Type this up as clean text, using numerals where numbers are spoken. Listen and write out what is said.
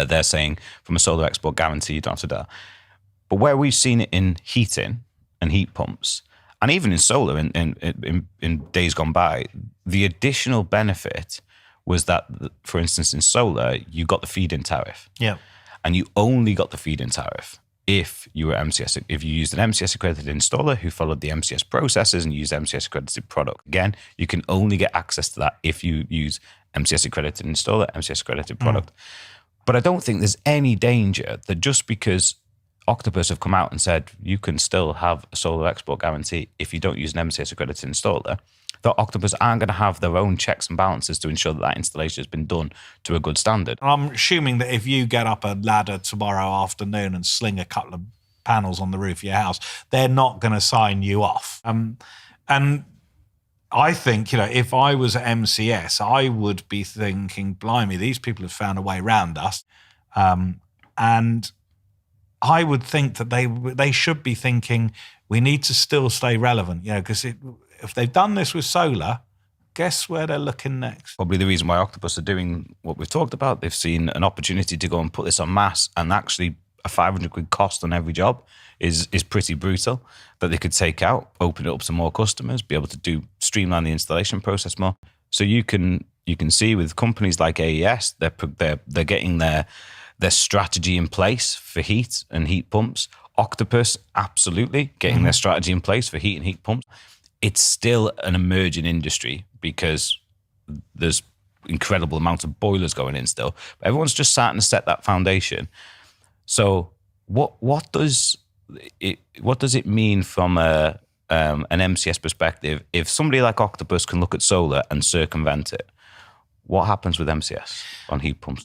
there. They're saying from a solar export guarantee, you don't have to do that. But where we've seen it in heating and heat pumps, and even in solar in days gone by, the additional benefit was that, for instance, in solar, you got the feed-in tariff. Yeah. And you only got the feed-in tariff if you were MCS, if you used an MCS accredited installer who followed the MCS processes and used MCS accredited product. Again, you can only get access to that if you use MCS accredited installer, MCS accredited product. But I don't think there's any danger that just because Octopus have come out and said you can still have a solar export guarantee if you don't use an MCS accredited installer, that Octopus aren't going to have their own checks and balances to ensure that that installation has been done to a good standard. I'm assuming that if you get up a ladder tomorrow afternoon and sling a couple of panels on the roof of your house, they're not going to sign you off. And I think, if I was at MCS, I would be thinking, blimey, these people have found a way around us. And I would think that they should be thinking, we need to still stay relevant, because if they've done this with solar, guess where they're looking next? Probably the reason why Octopus are doing what we've talked about. They've seen an opportunity to go and put this en masse, and actually a 500 quid cost on every job is pretty brutal, that they could take out, open it up to more customers, be able to streamline the installation process more. So you can see with companies like AES, they're getting their strategy in place for heat and heat pumps. Octopus, absolutely, getting their strategy in place for heat and heat pumps. It's still an emerging industry because there's incredible amounts of boilers going in still. But everyone's just starting to set that foundation. So what does it mean from an MCS perspective if somebody like Octopus can look at solar and circumvent it? What happens with MCS on heat pumps?